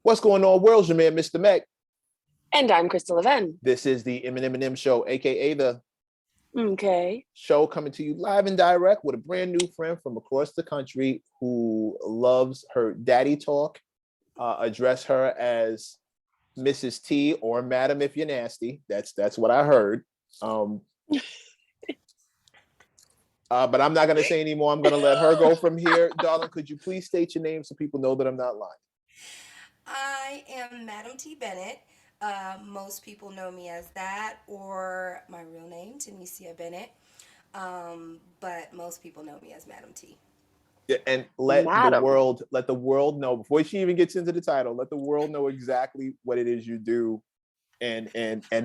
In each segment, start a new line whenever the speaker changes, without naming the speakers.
What's going on, world? Your man, Mr. Mac.
And I'm Crystal Leven.
This is the M+M+M show, aka the
Okay.
show coming to you live and direct with a brand new friend from across the country who loves her daddy talk. Address her as Mrs. T or Madam if you're nasty. That's what I heard. But I'm not going to say anymore. I'm going to let her go from here. Darling, could you please state your name so people know that I'm not lying?
I am Madam T. Bennett. Most people know me as that or my real name, Tenicia Bennet. But most people know me as Madam T.
Yeah, and
Madam.
let the world know before she even gets into the title. Let the world know exactly what it is you do, and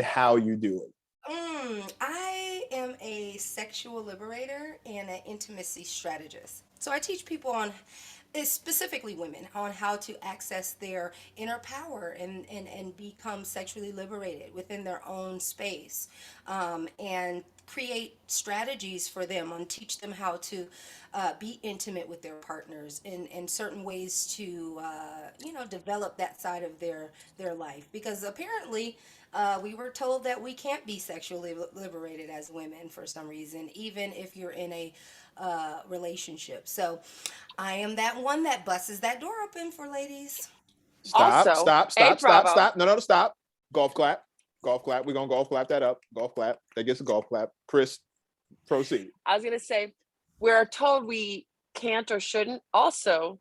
how you do it.
I am a sexual liberator and an intimacy strategist. So I teach people specifically women, on how to access their inner power and become sexually liberated within their own space, and create strategies for them and teach them how to be intimate with their partners in certain ways to develop that side of their life, because apparently we were told that we can't be sexually liberated as women for some reason, even if you're in a relationship. So I am that one that busts that door open for ladies.
Stop,
Also,
stop,
a
stop, stop,
bravo.
stop. No, stop. Golf clap. Golf clap. We're going to golf clap that up. Golf clap. That gets a golf clap. Chris, proceed.
I was going to say, we're told we can't or shouldn't. Also,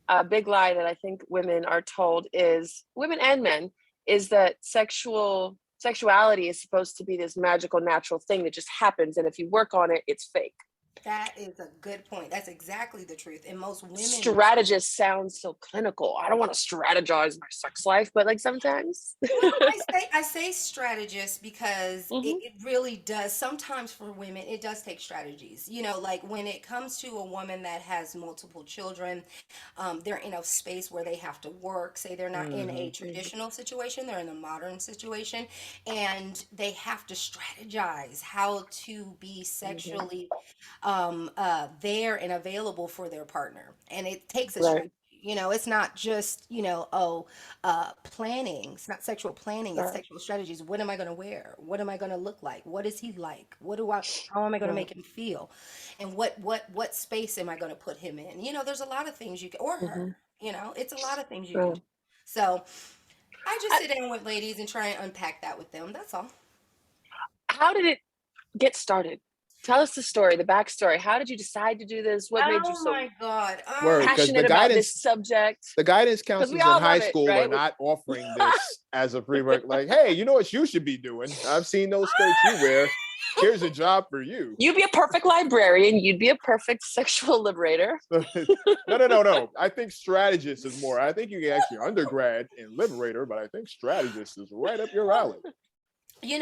a big lie that I think women are told is, women and men, is that sexuality is supposed to be this magical, natural thing that just happens. And if you work on it, it's fake.
That is a good point. That's exactly the truth. And most women.
Strategist sounds so clinical. I don't want to strategize my sex life, but like sometimes.
Well, I say strategist because it really does. Sometimes for women, it does take strategies. Like when it comes to a woman that has multiple children, they're in a space where they have to work. Say they're not in a traditional situation, they're in a modern situation, and they have to strategize how to be sexually there and available for their partner. And it takes a
Right.
strategy. It's not just, planning. It's not sexual planning. It's
Right.
sexual strategies. What am I going to wear? What am I going to look like? What is he like? How am I going to
Right.
make him feel? And what space am I going to put him in? There's a lot of things you can, or her, it's a lot of things you can
Right.
do. So I just
I-
sit down with ladies and try and unpack that with them. That's all.
How did it get started? Tell us the story, the backstory. How did you decide to do this? What made you
Oh
so
my God.
Word, because
passionate about this subject?
the guidance
Because we
counselors in
all
high
want it,
school are
right?
not offering this as a free work. Like, hey, you know what you should be doing? I've seen those skirts you wear. Here's a job for you.
You'd be a perfect librarian. You'd be a perfect sexual liberator.
No. I think strategist is more. I think you can actually undergrad in liberator, but I think strategist is right up your alley.
I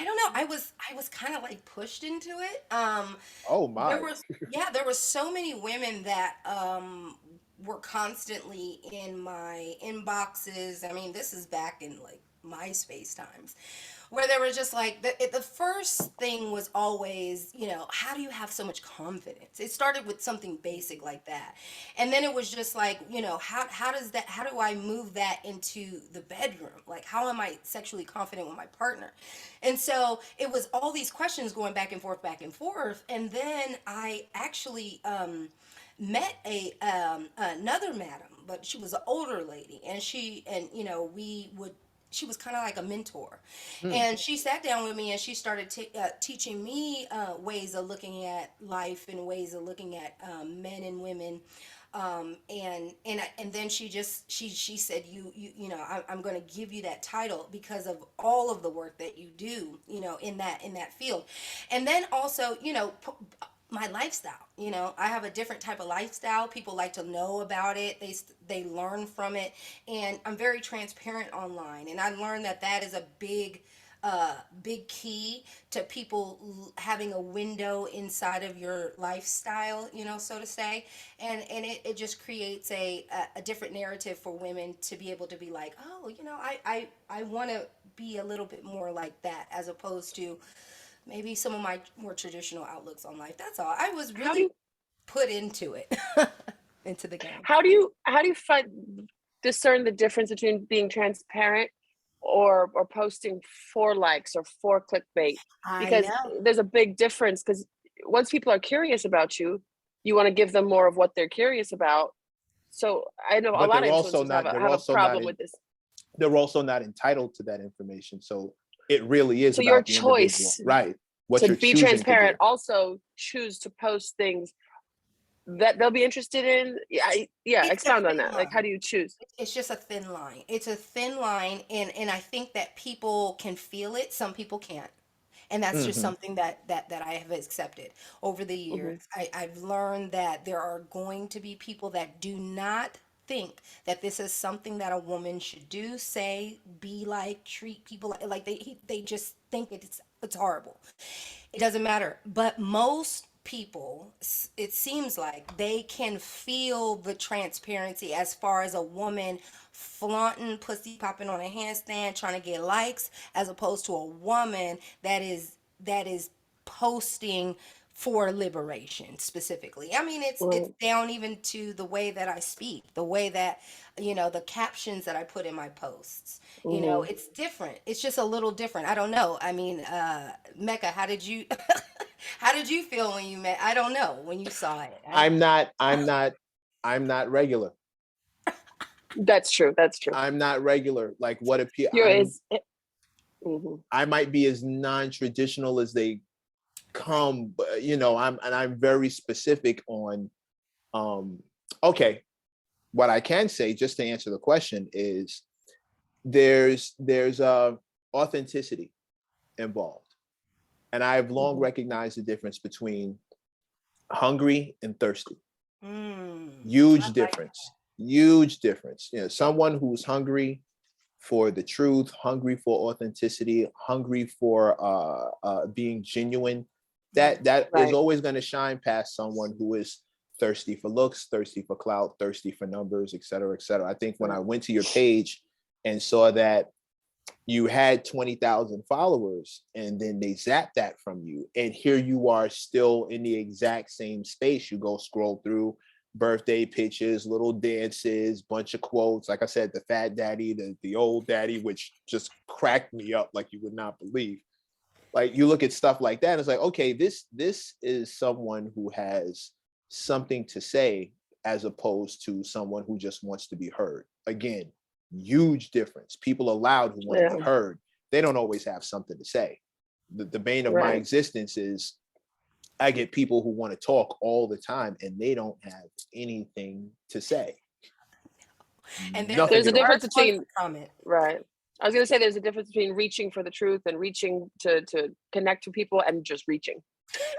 don't know. I was kind of like pushed into it.
Oh
There
my.
was yeah, there were so many women that were constantly in my inboxes. I mean, this is back in like MySpace times, where they were just like the first thing was always, how do you have so much confidence? It started with something basic like that, and then it was just like, how do I move that into the bedroom? Like, how am I sexually confident with my partner? And so it was all these questions going back and forth, and then I actually met another madam, but she was an older lady, and she was kind of like a mentor. And she sat down with me and she started teaching me ways of looking at life and ways of looking at men and women. And then she said, I'm going to give you that title because of all of the work that you do, in that field. And then also, my lifestyle. I have a different type of lifestyle. People like to know about it. They learn from it, and I'm very transparent online. And I learned that is a big key to people having a window inside of your lifestyle, so to say. And it just creates a different narrative for women to be able to be like, oh, I want to be a little bit more like that, as opposed to maybe some of my more traditional outlooks on life. That's all. I was
How do
really
you
put into it, into the game.
how do you find? discern the difference between being transparent or posting for likes or for clickbait,
I
because
know.
there's a big difference. Because once people are curious about you, you want to give them more of what they're curious about. So I know a
But
lot
they're
of
also
influencers
not. They're
have a
also not
problem
in.
with this.
They're also not entitled to that information. So it really is
So your
about the individual,
choice
right? What
to
you're
be
choosing to do.
transparent, also choose to post things that they'll be interested in. Yeah,
It's a
expound on
thin
that. Like, how
line.
do you choose?
It's just a thin line. It's a thin line, and I think that people can feel it. Some people can't. And that's just
Hmm.
something that I have accepted over the years.
Hmm.
I've learned that there are going to be people that do not think that this is something that a woman should do, say, be like, treat people like they just think it's horrible. It doesn't matter. But most people, it seems like they can feel the transparency as far as a woman flaunting pussy popping on a handstand trying to get likes, as opposed to a woman that is posting for liberation specifically. I mean, it's
Right.
down even to the way that I speak, the way that, the captions that I put in my posts.
Hmm.
It's different. It's just a little different. I don't know. I mean, Mecca, how did you how did you feel when you met? I don't know, when you saw it.
I'm not. I'm not. I'm not regular.
That's true. That's true.
I'm not regular. Like what appear?
You're is. Hmm.
I might be as non-traditional as they come, but I'm very specific on. Um, okay, what I can say, just to answer the question, is there's authenticity involved, and I've long
Hmm.
recognized the difference between hungry and thirsty.
I
Huge
like
difference. Huge difference. Someone who's hungry for the truth, hungry for authenticity, hungry for being genuine.
that.
That is
Right.
always going to shine past someone who is thirsty for looks, thirsty for clout, thirsty for numbers, et cetera, et cetera. I think when
Right.
I went to your page and saw that you had 20,000 followers and then they zap that from you, and here you are still in the exact same space. You go scroll through birthday pictures, little dances, bunch of quotes, like I said, the fat daddy, the old daddy, which just cracked me up like you would not believe. Like you look at stuff like that, it's like, okay, this is someone who has something to say, as opposed to someone who just wants to be heard. Again, huge difference. People are loud who want to
Yeah.
be heard. They don't always have something to say. The bane of my
Right.
existence is I get people who want to talk all the time and they don't have anything to say.
And there's a
Nothing
There's a
at all.
difference
charge one
between.
for comment.
Right. I was gonna say there's a difference between reaching for the truth and reaching to connect to people and just reaching.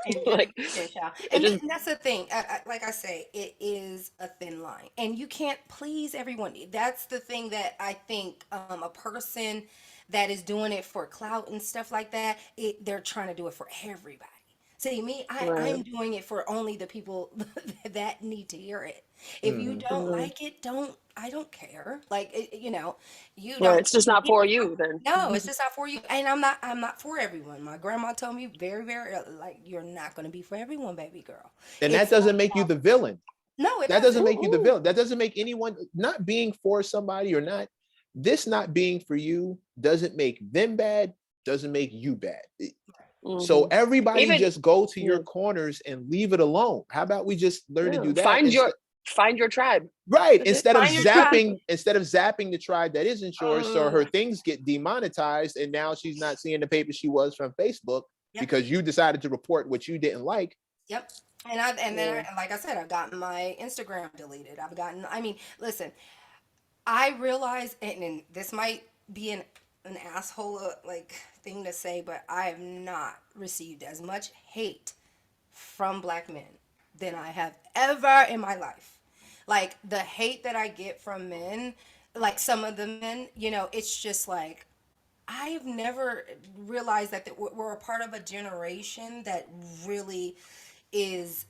And just
Like
reaching, child.
it just.
And that's the thing. Like I say, it is a thin line, and you can't please everyone. That's the thing that I think, a person that is doing it for clout and stuff like that, they're trying to do it for everybody. See, me, I'm
Right.
doing it for only the people that need to hear it. If you
Mhm.
don't
Right.
like it, I don't care. Like, you
Right.
don't
It's just not for you then.
no, it's just not for you. And I'm not for everyone. My grandma told me very, very early, like, you're not gonna be for everyone, baby girl.
And that
It's not
doesn't make you the villain.
no, it
That doesn't
doesn't.
make you the
Mm-mm.
villain. That doesn't make anyone not being for somebody or not. This not being for you doesn't make them bad, doesn't make you bad. So
Hmm.
everybody
Even
just go to your
yeah,
corners and leave it alone. How about we just learn to
yeah.
do that instead?
Find your tribe.
Right.
That's it.
Find your tribe.
Instead of zapping the tribe that isn't yours, so
Uh,
her things get demonetized and now she's not seeing the paper she was from Facebook
yep,
because you decided to report what you didn't like.
yep. And then
Yeah.
like I said, I've gotten my Instagram deleted. I mean, listen, I realize, and this might be an asshole, like, thing to say, but I have not received as much hate from black men than I have ever in my life. Like, the hate that I get from men, like some of the men, it's just like, I've never realized that we're a part of a generation that really is,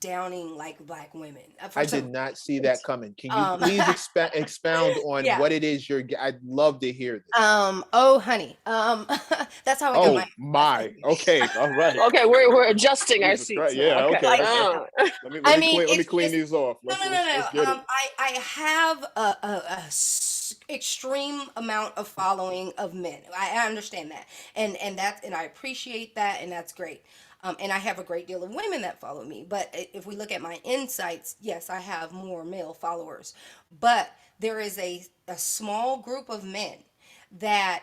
downing like black women.
I did not see that coming. Can you please expound on
Yeah.
what it is I'd love to hear this.
Oh honey. That's how I got
Oh
my
my. Okay. All right.
Okay, we're adjusting our
Jesus
seats
Christ.
now.
Yeah.
Okay.
Okay.
like,
Let
I
me
mean,
clean
it's
these off.
no, no, no,
Let's
no.
get it.
I have extreme amount of following of men. I understand that, and I appreciate that, and that's great. And I have a great deal of women that follow me. But if we look at my insights, yes, I have more male followers. But there is a small group of men that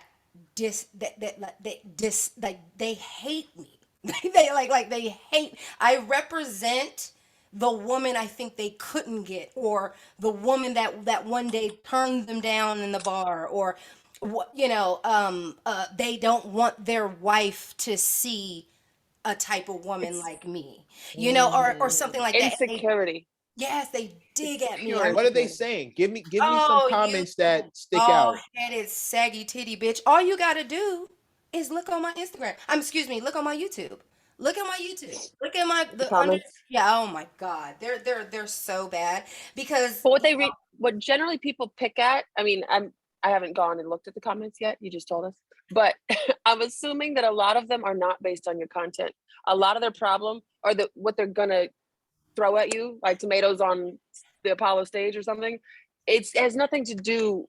they hate me. They hate. I represent the woman I think they couldn't get, or the woman that one day turned them down in the bar, or what they don't want their wife to see a type of woman
It's
like me, or
Mm.
something like that. And
insecurity.
yes, they dig
It's
at me.
pure
I'm
What are they
insecurity.
saying? Give me some
Oh, you
comments that stick
bald
out.
headed saggy titty bitch. All you gotta do is look on my Instagram. Excuse me, look on my YouTube. Look at my YouTube. Look at my
The
the under.
comments.
Yeah. Oh my God, they're so bad because
But what generally people pick at, I mean, I haven't gone and looked at the comments yet. You just told us. But I'm assuming that a lot of them are not based on your content. A lot of their problem or what they're gonna throw at you, like tomatoes on the Apollo stage or something. It has nothing to do.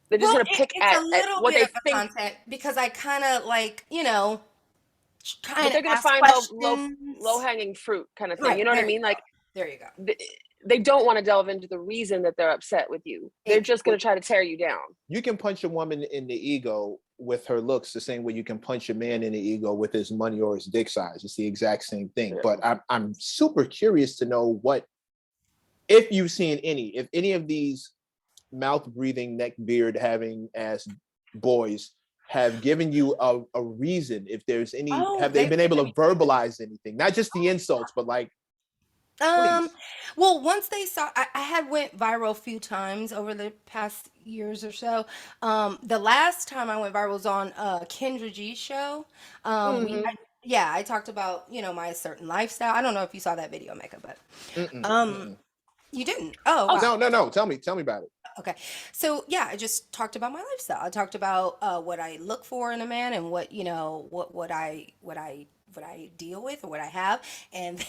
They're just
well,
gonna pick
it's a
at
little
what
bit
they
of a
think,
content because I kind of
but
kind of
they're gonna
ask
find low
questions.
hanging fruit kind of thing.
Right
You know what I
there, you
mean?
go.
Like
There you go.
they don't want to delve into the reason that they're upset with you. They're
Ex-
just gonna try to tear you down.
You can punch a woman in the ego with her looks the same way you can punch a man in the ego with his money or his dick size. It's the exact same thing.
Yeah.
But I'm super curious to know if you've seen if any of these mouth breathing, neck beard having ass boys have given you a reason, if there's any,
Oh,
have they
they've
been able
given
to
me.
verbalize anything? Not just the insults, but like,
Um,
please.
well, once they saw, I had went viral a few times over the past years or so. The last time I went viral was on Kendra G's show.
Mm-hmm.
Yeah, I talked about my certain lifestyle. I don't know if you saw that video, Mecca, but
Mm-mm,
um,
mm-mm.
you didn't. Oh,
Also,
wow.
No. Tell me about it.
Okay. So yeah, I just talked about my lifestyle. I talked about what I look for in a man and what I deal with or what I have, and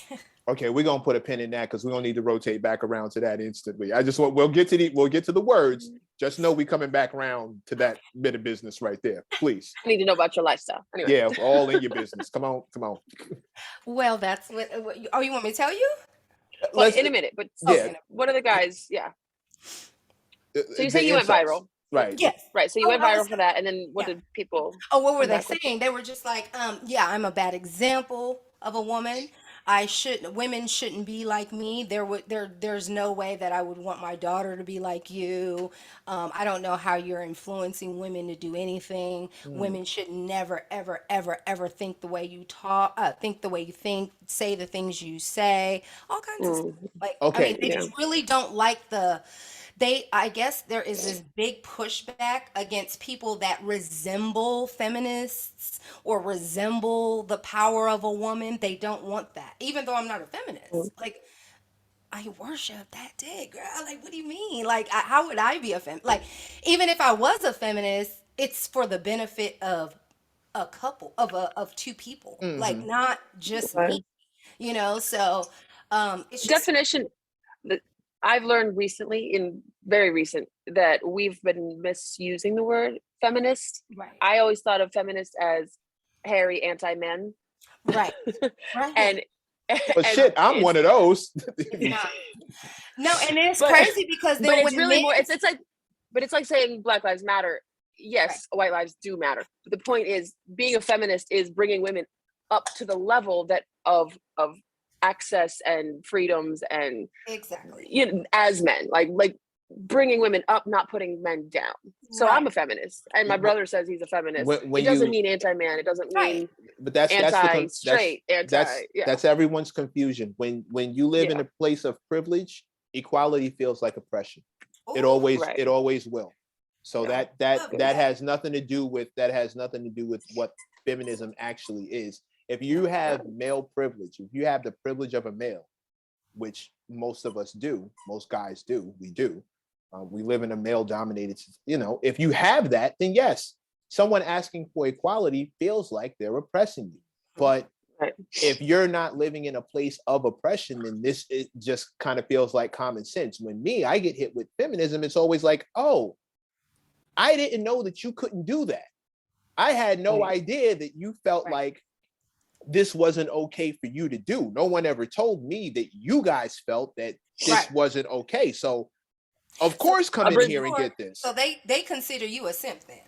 Okay, we're gonna put a pin in that because we don't need to rotate back around to that instantly. I just want we'll get to the words. Just know we coming back around to that bit of business right there, please.
I need to know about your lifestyle. Anyway,
Yeah, all in your business. Come on.
well, that's oh, you want me to tell you?
well,
Let's
in a minute. But
yeah.
Okay.
what are the guys? Yeah. So you're saying
The
you went
insults,
viral,
right?
Yes.
right? So you
Oh,
went
I was.
viral for that, and then what
Yeah.
did people
Oh, what were
come
they
back with?
saying? They were just like, yeah, I'm a bad example of a woman. I shouldn't. Women shouldn't be like me. There's no way that I would want my daughter to be like you. I don't know how you're influencing women to do anything.
Mm,
Women should never, ever, ever, ever think the way you talk, think the way you think, say the things you say, all kinds of stuff.
Mm,
Like, I mean,
okay,
they
yeah.
just really don't like I guess there is this big pushback against people that resemble feminists or resemble the power of a woman. They don't want that. Even though I'm not a
Mm.
feminist. Like, I worship that dick, girl. Like, what do you mean? Like, how would I be a feminist? Like, even if I was a feminist, it's for the benefit of a couple of two people. Like,
hmm
not just
Okay.
me. So it's just
Definition that I've learned recently, in very recent, that we've been misusing the word feminist.
right.
I always thought of feminist as hairy anti-men,
Right. Right.
and
But
and
shit, I'm one
it's
of those.
It's not. No, and it's
but
crazy because
but
then
it's
when
really
men,
more. It's like, but it's like saying Black Lives Matter.
right,
Yes, white lives do matter. But the point is, being a feminist is bringing women up to the level that of access and freedoms and
exactly,
as men, like bringing women up, not putting men down. So I'm
right,
a feminist, and my
But
brother says he's a feminist.
when
It doesn't
you
mean anti-man. It doesn't
right,
mean
but
anti-straight, yeah,
that's everyone's confusion. When you live in
yeah,
a place of privilege, equality feels like oppression.
oh,
right,
It always will. So
yeah.
love that,
has nothing to do with what feminism actually is. If you have male privilege, if you have the privilege of a male, which most of us do, most guys do, we do. We live in a male dominated, if you have that, then yes, someone asking for equality feels like they're oppressing you. But
Right.
if you're not living in a place of oppression, then it just kind of feels like common sense. When I get hit with feminism, it's always like, oh, I didn't know that you couldn't do that. I had no idea that you felt like this wasn't okay for you to do. No one ever told me that you guys felt that this wasn't okay. So of course, come in here and get this.
So they consider you a simp then?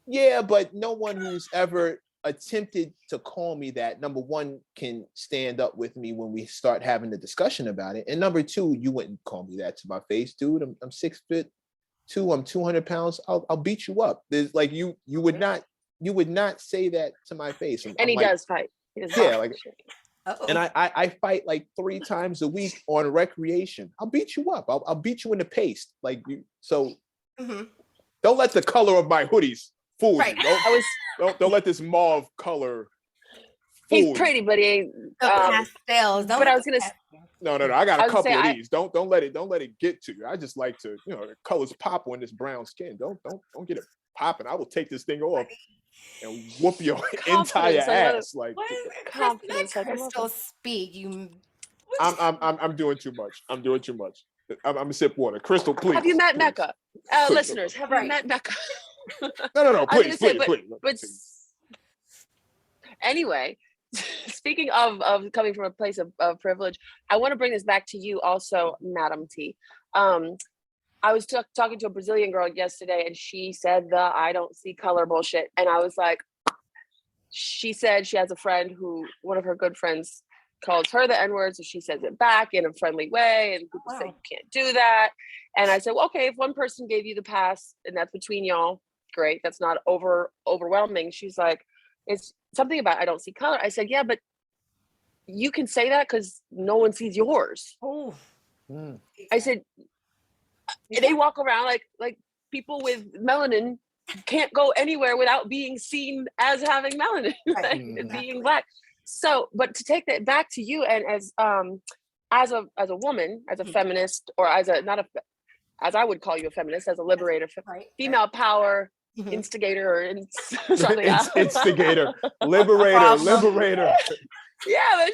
Yeah, but no one who's ever attempted to call me that, number one, can stand up with me when we start having the discussion about it. And number two, you wouldn't call me that to my face, dude. I'm 6'2", I'm 200 pounds. I'll beat you up. There's like you would not say that to my face.
And he does fight.
And I fight like 3 times a week on recreation. I'll beat you up. I'll beat you in the paste. Like you. So don't let the color of my hoodies fool you. Don't let this mauve color fool
He's pretty, but he ain't
pastels.
But I was gonna
No. I got a couple of these. Don't let it get to you. I just like to, the colors pop on this brown skin. Don't get it popping. I will take this thing off and whoop your entire ass. Like
confidence.
Crystal, speak.
I'm doing too much. I'm gonna sip water. Crystal, please.
Have you met Mecca? Listeners, have you met Mecca?
No, please.
But anyway, speaking of coming from a place of privilege, I want to bring this back to you also, Madam T. I was talking to a Brazilian girl yesterday, and she said the I don't see color bullshit. And I was like, she said she has a friend who, one of her good friends calls her the N-word, so she says it back in a friendly way, and people say you can't do that. And I said, well, okay, if one person gave you the pass and that's between y'all, great, that's not overwhelming. She's like, it's something about I don't see color. I said, yeah, but you can say that because no one sees yours. I said, they walk around like people with melanin can't go anywhere without being seen as having melanin, being Black. So, but to take that back to you, and as a woman, as a feminist, or as I would call you a feminist, as a liberator, female power instigator, or something else.
Instigator, liberator.
Yeah,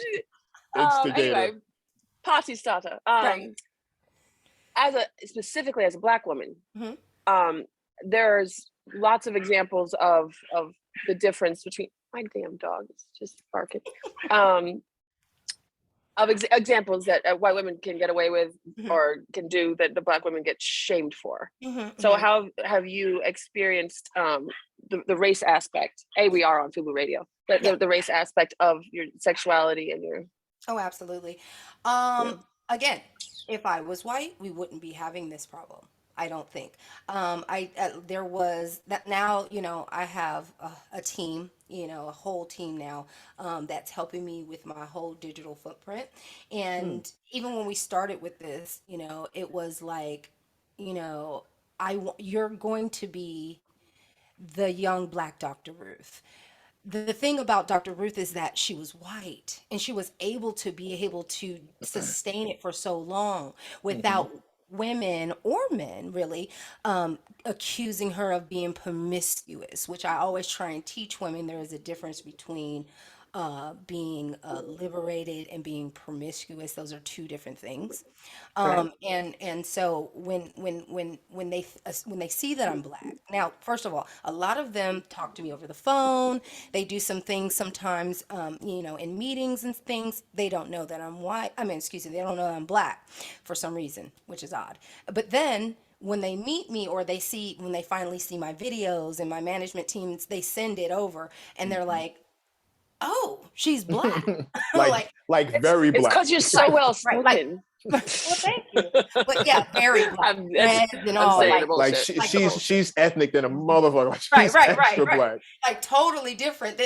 but
instigator.
Anyway, posse starter. Specifically as a Black woman, there's lots of examples of the difference between my damn dog is just barking. Of examples that white women can get away with or can do that the Black women get shamed for. So how have you experienced the race aspect? We are on Fubu Radio, but the race aspect of your sexuality and your.
Oh, absolutely. Again, if I was white, we wouldn't be having this problem. I don't think. There was that now, I have a team, a whole team now that's helping me with my whole digital footprint. And even when we started with this, it was like, you're going to be the young Black Dr. Ruth. The thing about Dr. Ruth is that she was white and she was able to sustain it for so long without women or men really accusing her of being promiscuous, which I always try and teach women there is a difference between being liberated and being promiscuous. Those are two different things. And so when they see that I'm Black, now first of all, a lot of them talk to me over the phone. They do some things sometimes, in meetings and things. They don't know that I'm white. They don't know that I'm Black for some reason, which is odd. But then when they meet me or when they finally see my videos and my management teams, they send it over and they're like, oh, she's Black.
like very Black.
It's because you're so well spoken.
Well, thank you. But yeah, very Black. And all,
she's ethnic than a motherfucker. She's
extra
Black.
Like totally different.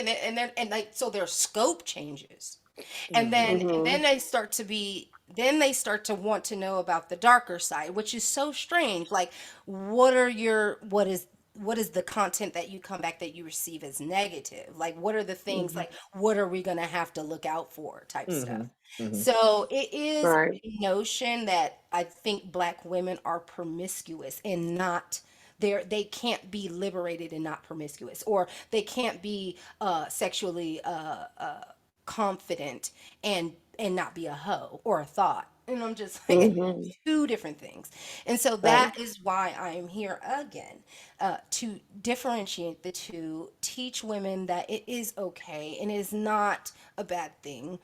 So their scope changes, and then they start to want to know about the darker side, which is so strange. Like, what is the content that you come back that you receive as negative? Like, what are the things,
Mhm.
like, what are we gonna have to look out for type
Hmm.
stuff.
Hmm.
So it is
Right.
a notion that I think Black women are promiscuous and not, they can't be liberated and not promiscuous, or they can't be sexually confident and not be a hoe or a thought. And I'm just like,
Mhm.
two different things. And so
Right.
that is why I am here again, to differentiate the two, teach women that it is okay and it is not a bad thing,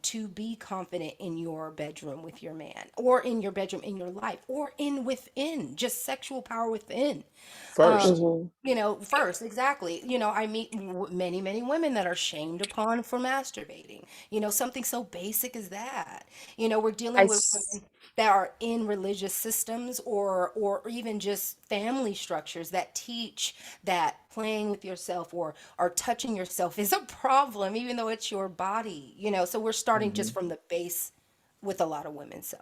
to be confident in your bedroom with your man, or in your bedroom in your life, or in within, just sexual power within.
First.
Mhm.
First, exactly. I meet many, many women that are shamed upon for masturbating. Something so basic as that. We're
I
dealing with
s-
women that are in religious systems, or even just family structures that teach that playing with yourself or touching yourself is a problem, even though it's your body. So we're starting
Hmm.
just from the base with a lot of women. So,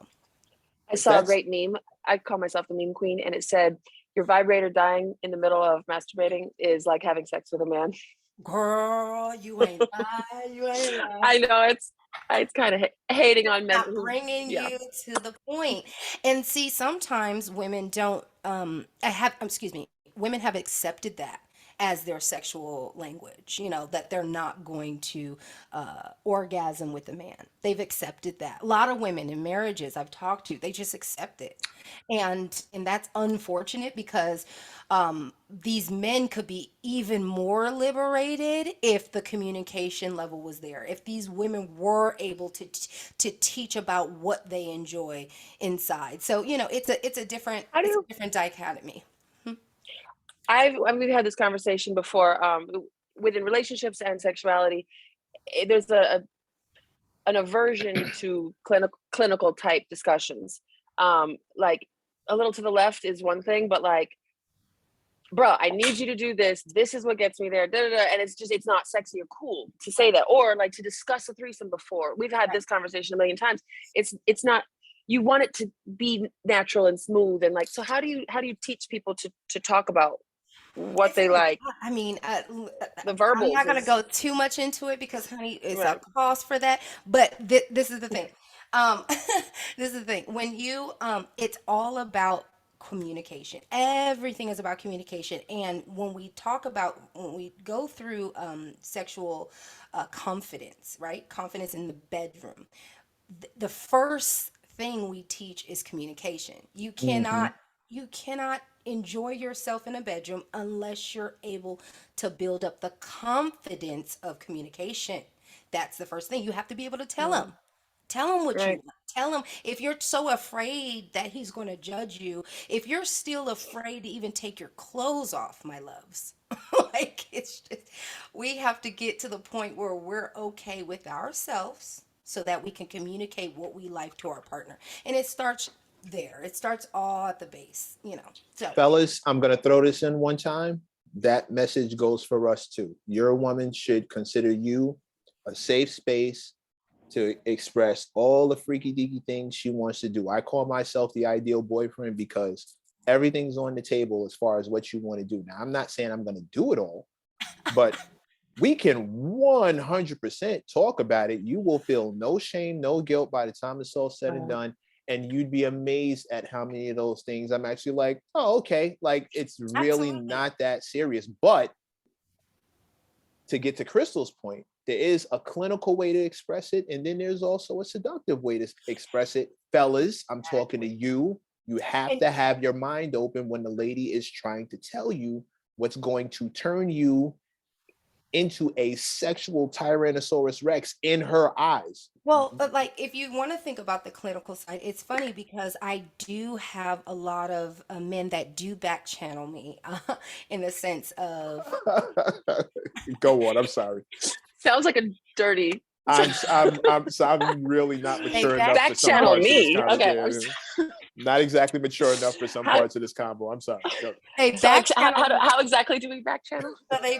I saw a
That's
great meme. I call myself the meme queen, and it said, "Your vibrator dying in the middle of masturbating is like having sex with a man."
girl, you ain't lying. You ain't lying.
I know it's kind of hating on men
Not
who,
bringing
yeah.
you to the point. And see, sometimes women don't, I have, excuse me, women have accepted that as their sexual language, that they're not going to orgasm with a man. They've accepted that. A lot of women in marriages I've talked to, they just accept it. And that's unfortunate, because these men could be even more liberated if the communication level was there. If these women were able to teach about what they enjoy inside. So, it's a different,
How do
it's a
you?
different dichotomy.
We've had this conversation before. Within relationships and sexuality, there's an aversion to clinical type discussions. Like a little to the left is one thing, but like, bro, I need you to do this. This is what gets me there. Da, da, da. And it's not sexy or cool to say that, or like to discuss a threesome before. We've had this conversation a million times. It's not. You want it to be natural and smooth, and like. So how do you teach people to talk about what
It's
they
a
like?
lot. I mean,
The
I'm
verbals
not going to go
is
too much into it, because, honey, it's a
right.
cost for that. But this is the thing. Um, this is the thing. When it's all about communication. Everything is about communication. And when we go through sexual confidence, right? Confidence in the bedroom, the first thing we teach is communication.
hmm.
You cannot enjoy yourself in a bedroom unless you're able to build up the confidence of communication. That's the first thing. You have to be able to tell him.
Right.
Tell him what you
Right.
want. Tell him, if you're so afraid that he's going to judge you, if you're still afraid to even take your clothes off, my loves. Like, it's just, we have to get to the point where we're okay with ourselves so that we can communicate what we like to our partner. And it starts there. It starts all at the base. So,
Fellas, I'm going to throw this in one time. That message goes for us too. Your woman should consider you a safe space to express all the freaky deaky things she wants to do. I call myself the ideal boyfriend because everything's on the table as far as what you want to do. Now, I'm not saying I'm going to do it all, but we can 100% talk about it. You will feel no shame, no guilt by the time it's all said and
Right.
done. And you'd be amazed at how many of those things I'm actually like, oh, okay. Like, it's really
absolutely.
not that serious. But to get to Crystal's point, there is a clinical way to express it. And then there's also a seductive way to express it. Fellas, I'm talking to
Exactly.
you. You have
And
to have your mind open when the lady is trying to tell you what's going to turn you into a sexual Tyrannosaurus Rex in her eyes.
well, like, if you want to think about the clinical side, it's funny because I do have a lot of men that do back channel me, in the sense of,
Go on. I'm sorry.
Sounds like a dirty
I'm really not
they
mature enough
back
for
back
some
channel
channel
parts of this
me. Okay.
conversation. Not exactly mature enough for some
How
parts of this combo. I'm sorry. Go.
they
so
back channel me.
how exactly do we back channel?
So they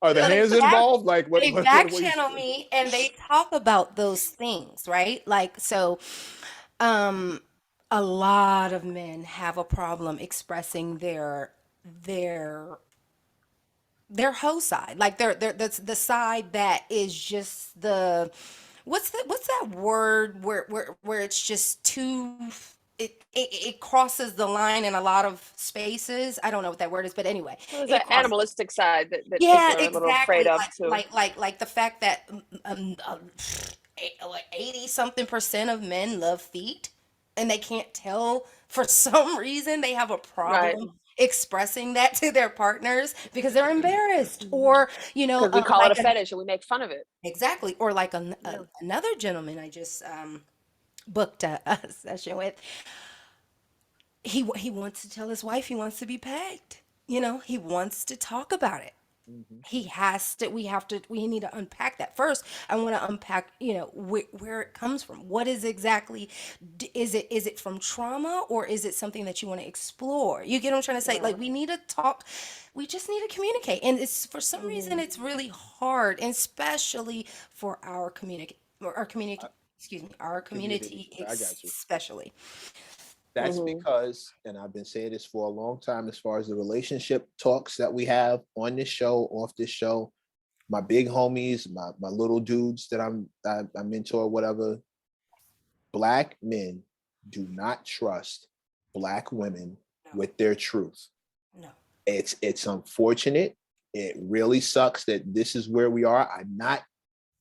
Are the
so they
hands
back
involved? Like what?
they
What?
back
What?
channel me, and they talk about those things, right? Like, so, um A lot of men have a problem expressing their their hoe side, like their that's the side that is just the what's that word where it's just too it crosses the line in a lot of spaces. I don't know what that word is, but anyway,
Well, there's
it
that
crosses.
animalistic side that
Yeah,
people are a little afraid
exactly.
of too.
Like the fact that 80 something percent of men love feet, and they can't tell for some reason they have a
Right.
problem expressing that to their partners because they're embarrassed, or
Because we call it a fetish and we make fun of it.
exactly, or like
Yeah.
another gentleman I just booked a session with. He wants to tell his wife he wants to be pegged. He wants to talk about it.
Mhm.
He has to we need to unpack that first. I want to unpack, where it comes from. What is exactly, is it from trauma, or is it something that you want to explore? You get what I'm trying to say?
Right.
Like, we need to talk. We just need to communicate, and it's for some reason
Mhm.
it's really hard, and especially for our community, excuse me, our
Community.
community
I got you.
especially.
That's
Mhm.
because, and I've been saying this for a long time, as far as the relationship talks that we have on this show, off this show, my big homies, my little dudes that I mentor, whatever, Black men do not trust Black women
No,
with their truth.
no.
It's unfortunate. It really sucks that this is where we are. I'm not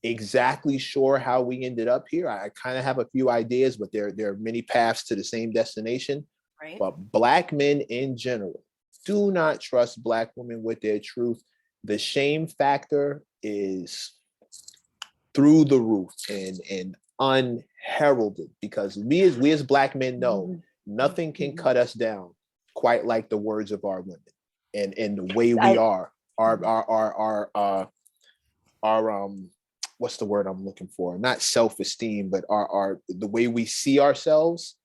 exactly sure how we ended up here. I kind of have a few ideas, but there are many paths to the same destination.
Right?
But Black men in general do not trust Black women with their truth. The shame factor is through the roof and unheralded, because we as Black men know
Mhm.
nothing can
Mhm.
cut us down quite like the words of our women and the way we
I
are. Our what's the word I'm looking for? Not self-esteem, but our the way we see ourselves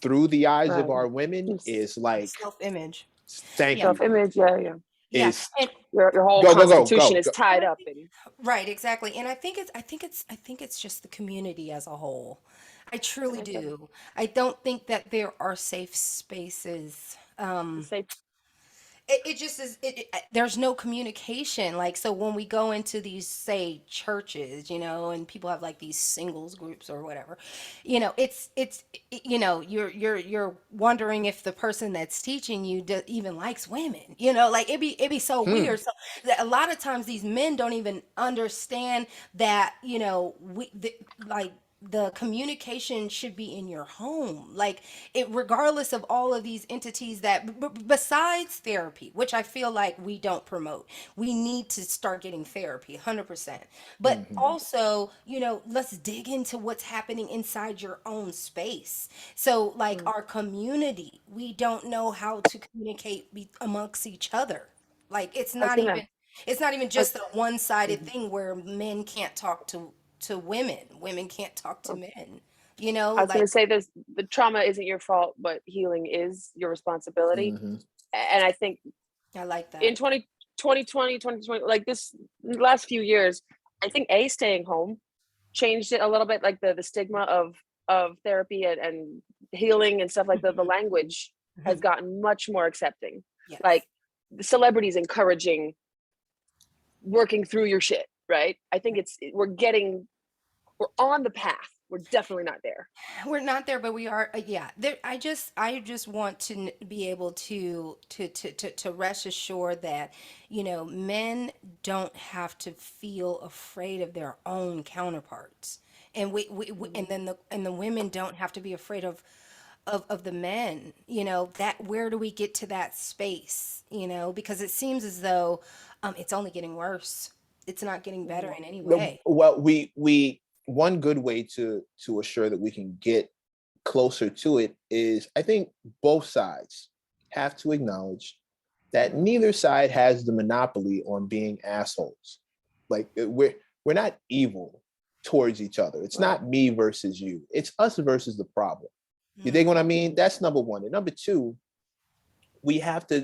through the eyes of
right.
our women is like,
Self-image.
thank
Yeah.
you,
Self-image, yeah, yeah.
Yeah.
is
And
Your whole
go, go, go,
constitution
go,
is
go.
tied
and I
up
think
in.
right, exactly. And I think it's just the community as a whole. I truly
I get it.
do. I don't think that there are safe spaces.
Safe.
It just is there's no communication, like, so when we go into these, say, churches, and people have like these singles groups or whatever, you're wondering if the person that's teaching you even likes women, like, it'd be so
Hmm.
weird. So that a lot of times these men don't even understand that, like, the communication should be in your home, like, it, regardless of all of these entities that besides therapy, which I feel like we don't promote. We need to start getting therapy 100%, but
Mhm.
also, let's dig into what's happening inside your own space. So, like,
Mm.
our community, we don't know how to communicate amongst each other. Like, it's
I was
not
gonna.
even it's not even
I was,
just a one-sided
mhm.
thing where men can't talk to women can't talk to
Oh,
men,
I was gonna
like,
say this: the trauma isn't your fault, but healing is your responsibility.
Mhm.
And I think
I like
in
that.
2020, like this last few years, I think staying home changed it a little bit, like the stigma of therapy and healing and stuff, like the
Mhm,
language has
mhm.
gotten much more accepting.
Yes.
Like the celebrities encouraging working through your shit, right? I think we're on the path. We're definitely not there.
We're not there, but we are. Yeah, there. I just want to be able to rest assured that, men don't have to feel afraid of their own counterparts, and
Mhm.
and the women don't have to be afraid of the men. That, where do we get to that space? Because it seems as though it's only getting worse. It's not getting better
Mhm.
in any
No,
way.
well, we one good way to assure that we can get closer to it is, I think both sides have to acknowledge that
Mhm.
neither side has the monopoly on being assholes. Like, we're not evil towards each other. It's
Right.
not me versus you. It's us versus the problem. You think what I
Mhm.
mean?
Mhm.
That's number one. And number two, we have to,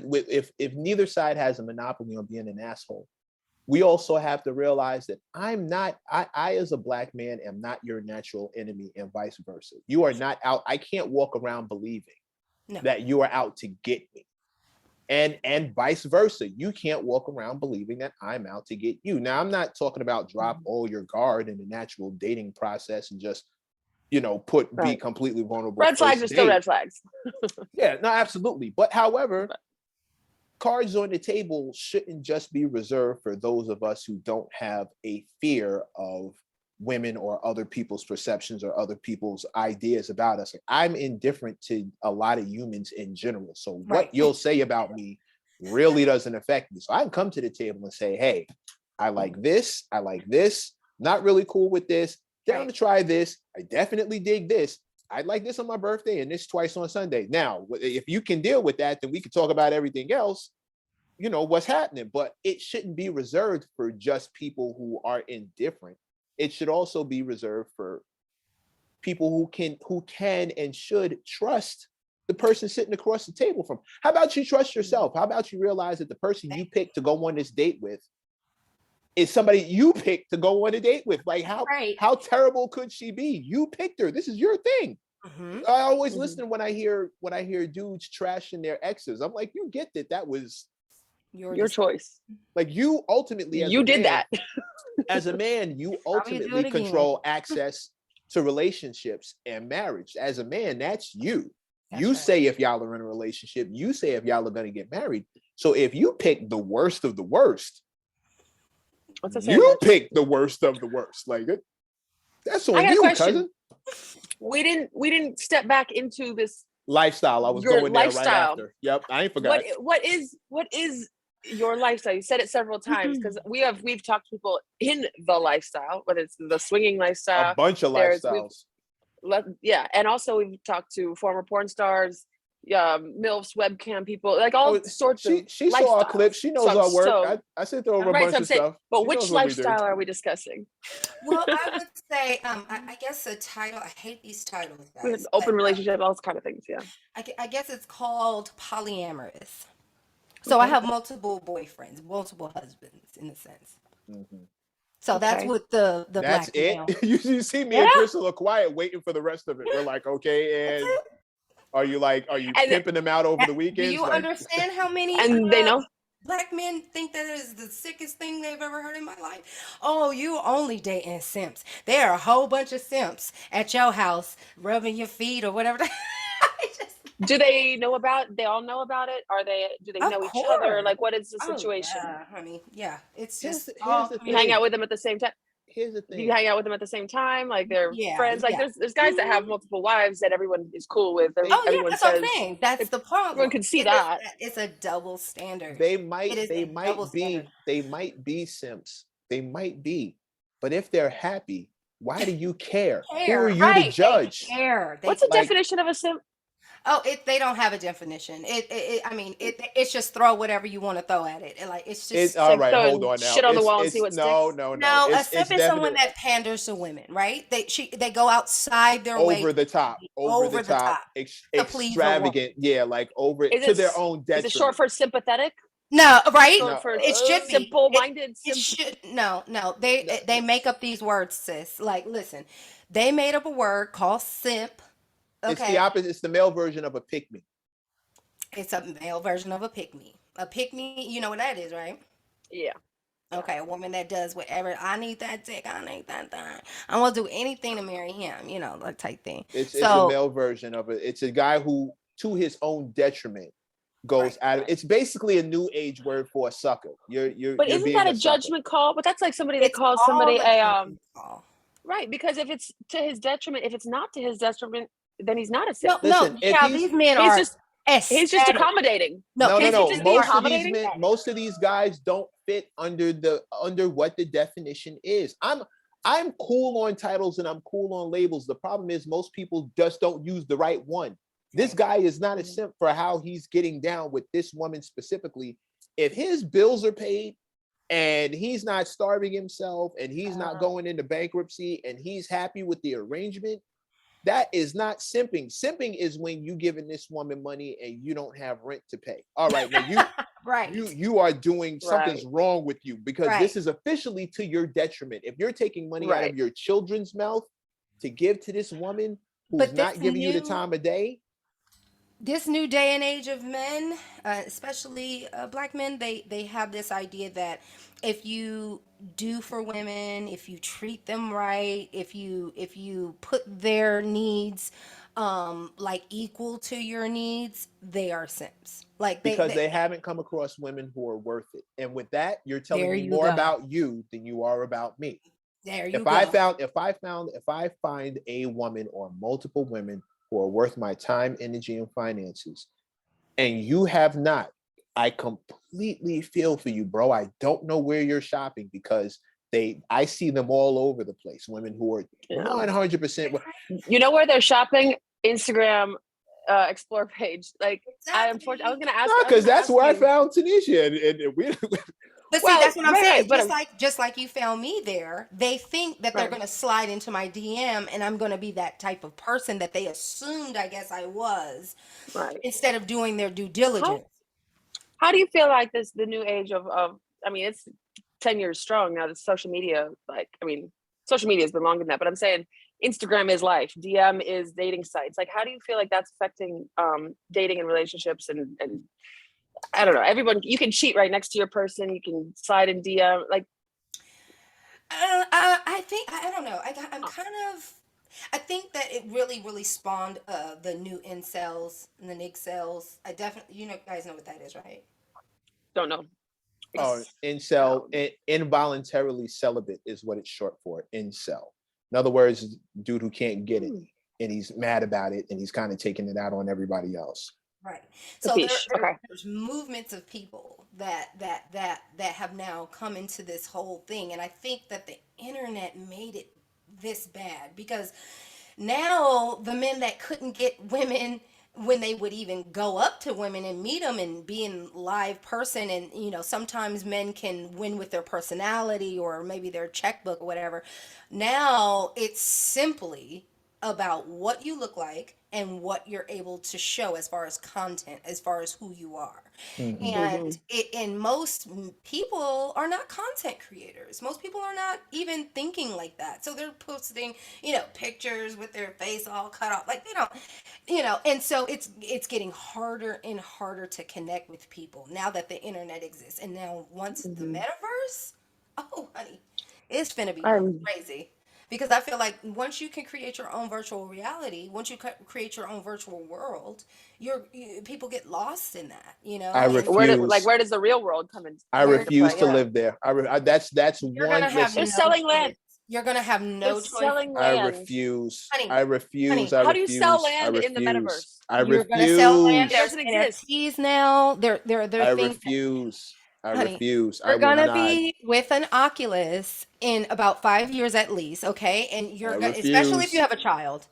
if neither side has a monopoly on being an asshole, we also have to realize that I as a black man am not your natural enemy, and vice versa. You are not out. I can't walk around believing that you are out to get me. And vice versa. You can't walk around believing that I'm out to get you. Now, I'm not talking about drop all your guard in the natural dating process and just, be completely vulnerable.
Red flags are still red flags.
Yeah, no, absolutely. But however, cards on the table shouldn't just be reserved for those of us who don't have a fear of women or other people's perceptions or other people's ideas about us. Like, I'm indifferent to a lot of humans in general. So what you'll say about me really doesn't affect me. So I can come to the table and say, hey, I like this. Not really cool with this. Down to try this. I definitely dig this. I'd like this on my birthday and this twice on Sunday. Now, if you can deal with that, then we can talk about everything else, what's happening. But it shouldn't be reserved for just people who are indifferent. It should also be reserved for people who can and should trust the person sitting across the table from. How about you trust yourself? How about you realize that the person you picked to go on this date with is somebody you picked to go on a date with? Like, how terrible could she be? You picked her. This is your thing. I always listen when I hear dudes trashing their exes. I'm like, you get that was
your choice.
Like, you ultimately,
that.
As a man, you ultimately control access to relationships and marriage. As a man, that's you. You say if y'all are in a relationship, you say if y'all are going to get married. So if you pick the worst of the worst, you pick the worst of the worst. Like, that's on you, cousin.
We didn't step back into this
lifestyle. I was going there right after. Yep, I ain't forgot.
What is your lifestyle? You said it several times, because we've talked to people in the lifestyle, whether it's the swinging lifestyle,
a bunch of lifestyles.
And also we've talked to former porn stars, MILFs, webcam people, like all sorts of.
She saw our clips. She knows our work. I sent over a bunch of stuff.
But which lifestyle are we discussing?
Well, I would say, I guess the title. I hate these titles, guys.
Open relationship, all those kind of things. Yeah.
I guess it's called polyamorous. So I have multiple boyfriends, multiple husbands, in a sense. So that's what the
that's
black
it.
male.
You see me and Crystal are quiet, waiting for the rest of it. We're like, okay, and are you pimping them out over the weekends?
Do you understand how many?
And they know.
Black men think that is the sickest thing they've ever heard in my life. Oh, you only dating simps. There are a whole bunch of simps at your house rubbing your feet or whatever.
Do they know about? They all know about it. Do they know each other? Like, what is the situation?
Yeah, honey. Yeah, it's just.
You hang out with them at the same time.
Here's the thing.
Do you hang out with them at the same time? Like, they're friends. Like, there's guys that have multiple wives that everyone is cool with. Everyone
that's
says,
what I'm saying. That's the problem.
Everyone can see that.
It's a double standard.
They might be simps. They might be, but if they're happy, why do you care? Who are you to judge?
What's the definition of a simp?
Oh, they don't have a definition. It's just throw whatever you want to throw at it. It's just
all right. Hold on now.
Shit on the wall and see what sticks.
No. A simp is someone that panders to women, right? They go outside their way
over the top, extravagant. Yeah, like over to their own detriment.
Is it short for sympathetic?
No, right?
No.
It should be
simple-minded.
It should no. They make up these words, sis. Like, listen, they made up a word called simp. Okay.
It's the opposite. It's the male version of a pick-me.
It's a male version of a pick-me. A pick-me, you know what that is, right?
Yeah.
Okay, a woman that does whatever. I need that dick. I need that thing. I'm gonna do anything to marry him. That type thing.
It's a male version of it. It's a guy who, to his own detriment, goes out of. It's basically a new age word for a sucker. But
isn't that a judgment call? But that's like somebody that calls somebody a right, because if it's to his detriment, if it's not to his detriment, then he's not a simp.
These men are.
He's just accommodating.
No. Most of these guys don't fit under what the definition is. I'm cool on titles and I'm cool on labels. The problem is most people just don't use the right one. This guy is not a simp for how he's getting down with this woman specifically. If his bills are paid and he's not starving himself and he's not going into bankruptcy and he's happy with the arrangement, that is not simping. Simping is when you giving this woman money and you don't have rent to pay. All right, now
Right.
you are doing something's wrong with you, because this is officially to your detriment. If you're taking money out of your children's mouth to give to this woman who's not giving you the time of day.
This new day and age of men, especially black men, they have this idea that if you do for women, if you treat them right, if you put their needs like equal to your needs, they are simps. Like
because they haven't come across women who are worth it. And with that, you're telling me more about you than you are about me.
There you
If
go.
if I find a woman or multiple women who are worth my time, energy, and finances, and you have not, I completely feel for you, bro. I don't know where you're shopping, because I see them all over the place. Women who are 100%.
You know where they're shopping? Instagram explore page. Like I was going to ask.
Because that's where I found Tenicia, and we.
But see, that's what I'm saying. Just like you found me there, they think that they're going to slide into my DM, and I'm going to be that type of person that they assumed, I guess, I was, instead of doing their due diligence.
How do you feel like the new age of? I mean, it's 10 years strong now. The social media, social media has been longer than that. But I'm saying Instagram is life. DM is dating sites. Like, how do you feel like that's affecting dating and relationships and I don't know. Everyone, you can cheat right next to your person. You can slide in DM. Like,
I think I don't know. I think that it really spawned the new incels and the nicels. I definitely, you guys know what that is, right?
Don't know.
Oh, incel, involuntarily celibate is what it's short for. Incel. In other words, dude who can't get it, and he's mad about it, and he's kind of taking it out on everybody else.
Right. So there's movements of people that have now come into this whole thing, and I think that the internet made it this bad, because now the men that couldn't get women when they would even go up to women and meet them and be in live person, and sometimes men can win with their personality or maybe their checkbook or whatever. Now it's simply about what you look like and what you're able to show as far as content, as far as who you are. And most people are not content creators. Most people are not even thinking like that. So they're posting, pictures with their face all cut off. Like they don't, and so it's getting harder and harder to connect with people now that the internet exists. And now once the metaverse, oh honey, it's finna be crazy. Because I feel like once you can create your own virtual reality, once you create your own virtual world, people get lost in that,
I refuse.
Where does the real world come in?
I refuse to live there. That's
You're
one.
They're selling land.
You're gonna have no choice.
Selling land.
I refuse.
Honey,
I refuse.
How do you sell land in the metaverse?
You're gonna sell land.
It doesn't exist.
NFTs now. They're
I refuse. I refuse.
You're gonna be with an Oculus in about 5 years at least, okay? And especially if you have a child.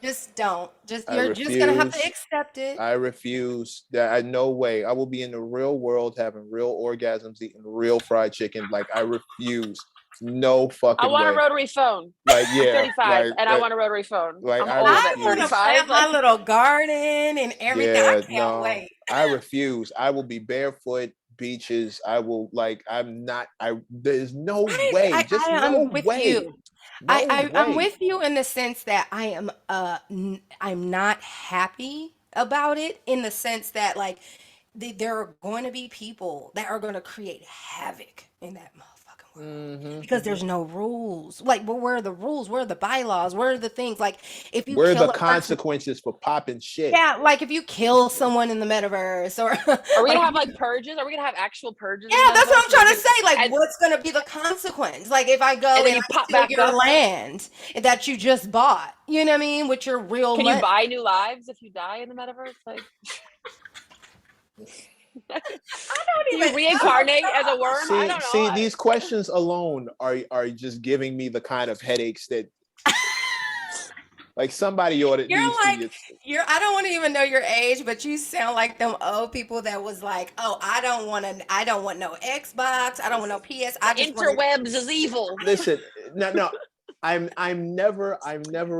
Just don't. You're just gonna have to accept it.
I refuse. No way. I will be in the real world having real orgasms, eating real fried chicken. Like, I refuse. No fucking way.
I want a rotary phone.
Like, yeah.
35, and I want a rotary phone.
Like,
I want to plant my little garden and everything. I can't wait.
I refuse. I will be barefoot, beaches. I will, there's no way.
I'm with you. I'm with you in the sense that I'm not happy about it, in the sense that there are going to be people that are going to create havoc in that motherfucking world, because there's no rules. But where are the rules? Where are the bylaws? Where are the things? If you
where are the consequences for popping shit?
Yeah, if you kill someone in the metaverse, or
are we gonna have purges? Are we gonna have actual purges?
Yeah, that's what I'm trying to say. What's gonna be the consequence? If I go and you pop back your land that you just bought, you know what I mean, with your real
money. Can you buy new lives if you die in the metaverse? I don't even. You reincarnate as a worm? I don't know.
See, these questions alone are just giving me the kind of headaches that, somebody ought to.
I don't want to even know your age, but you sound like them old people that was like, oh, I don't want no Xbox, I don't want no PS.
Interwebs is evil.
Listen, no. I'm never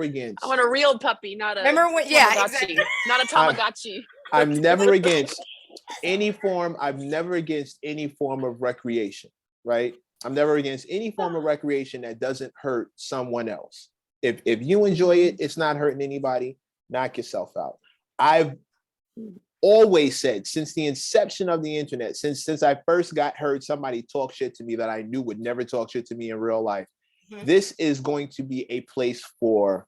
against.
I want a real puppy, not a
Tamagotchi.
Not a Tamagotchi.
I'm never against. any form. I'm never against any form of recreation, right? I'm never against any form of recreation that doesn't hurt someone else. If you enjoy it, it's not hurting anybody. Knock yourself out. I've always said since the inception of the internet, since I first got heard somebody talk shit to me that I knew would never talk shit to me in real life, this is going to be a place for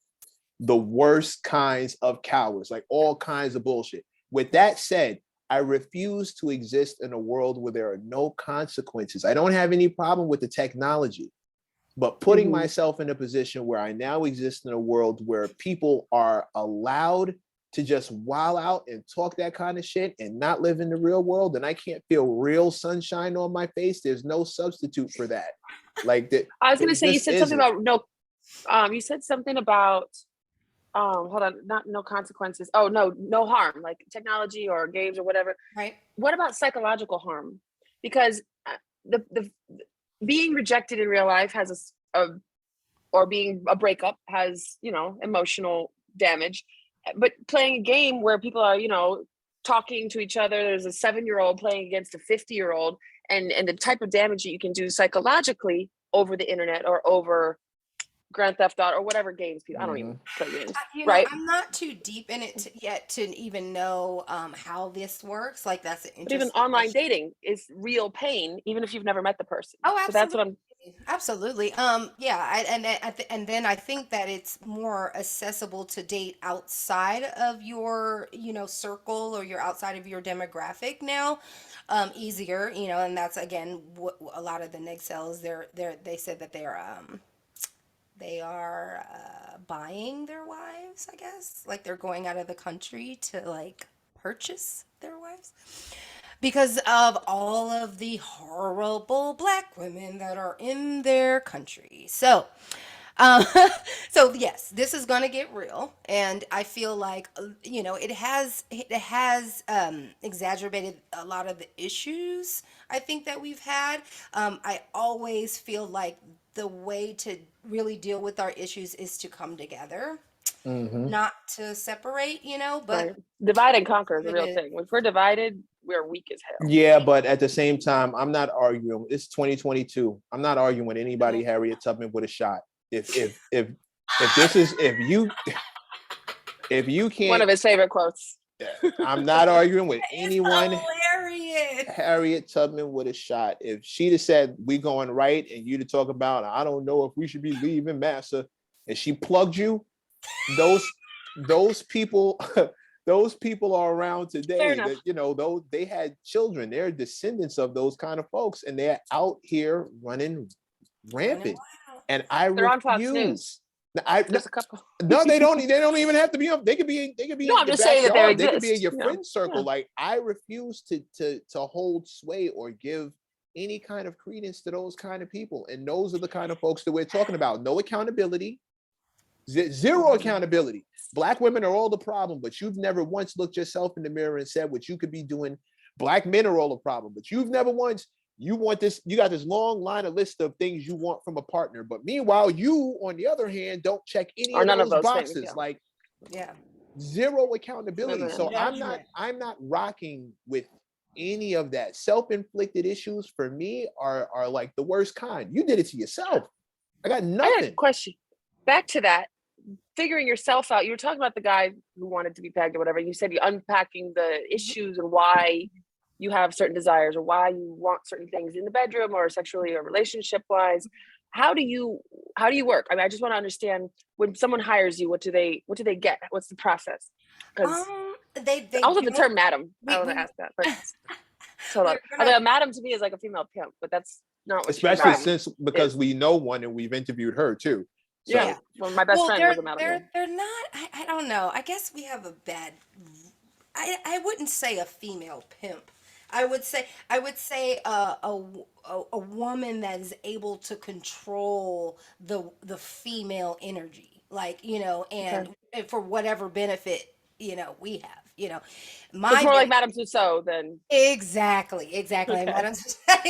the worst kinds of cowards, like all kinds of bullshit. With that said, I refuse to exist in a world where there are no consequences. I don't have any problem with the technology, but putting myself in a position where I now exist in a world where people are allowed to just wild out and talk that kind of shit and not live in the real world, and I can't feel real sunshine on my face, there's no substitute for that. Like that.
I was going to say, you said something about no, you said something about, hold on, not no consequences. Oh, no harm, like technology or games or whatever.
Right.
What about psychological harm? Because the being rejected in real life has or being a breakup has, emotional damage. But playing a game where people are, talking to each other, there's a 7-year-old playing against a 50-year-old, and the type of damage that you can do psychologically over the internet or over Grand Theft Auto or whatever games people, I don't even play games, right?
I'm not too deep in it yet to even know how this works. Like, that's an
But even
interesting
online
question.
dating is real pain, even if you've never met the person.
Oh,
So that's what I'm.
absolutely. And then I think that it's more accessible to date outside of your, circle, or you're outside of your demographic now, easier, and that's again what a lot of the neg cells, they said that they are buying their wives, I guess. Like, they're going out of the country to, like, purchase their wives because of all of the horrible black women that are in their country. So, um, so yes, this is gonna get real, and I feel like it has exacerbated a lot of the issues I think that we've had. I always feel like the way to really deal with our issues is to come together, not to separate. But
Right. Divide and conquer is a
it
real
is.
thing. If we're divided, we're weak as hell.
Yeah, but at the same time, I'm not arguing. It's 2022. I'm not arguing with anybody. Harriet Tubman would have shot. If this is if you
One
can't,
of his favorite quotes.
I'm not arguing with
It's
anyone.
hilarious.
Harriet Tubman would have shot. If she'd have said we going right and you to talk about I don't know if we should be leaving massa, and she plugged you, those people those people are around
Fair
today
enough.
that those they had children, they're descendants of those kind of folks, and they're out here running rampant. And I
They're on Fox
refuse.
News.
No,
There's a couple.
no, they don't even have to be on. They could be
No,
in
I'm
your
just saying that they
backyard. They could be in
exist.
your friend circle.
Yeah.
Like, I refuse to hold sway or give any kind of credence to those kind of people. And those are the kind of folks that we're talking about. No accountability, zero accountability. Black women are all the problem, but you've never once looked yourself in the mirror and said what you could be doing. Black men are all the problem, but you've never once. You want this, you got this long line of list of things you want from a partner. But meanwhile, you, on the other hand, don't check any
Or
of
none of
those
those things,
boxes.
yeah.
Like,
Yeah.
zero accountability.
No.
So I'm not rocking with any of that. Self-inflicted issues for me are like the worst kind. You did it to yourself. I got
I got a
nothing.
question. Back to that, figuring yourself out. You were talking about the guy who wanted to be pegged or whatever. You said you're unpacking the issues and why you have certain desires or why you want certain things in the bedroom or sexually or relationship wise. How do you work? I mean, I just want to understand, when someone hires you, what do they get? What's the process? Because
They
also the
don't-
term madam.
we-
I want
we-
to ask that. But hold on.
We're not-
A madam to me is like a female pimp, but that's not what
Especially
madam
since because
is.
we know one and we've interviewed her too. So
Yeah. Well, my best friend was a madam.
They're not. I don't know. I guess we have a bad. I wouldn't say a female pimp. I would say a woman that is able to control the female energy, like, and for whatever benefit we have.
So it's more like Madame Tussauds than
Exactly.
Okay.
Madam,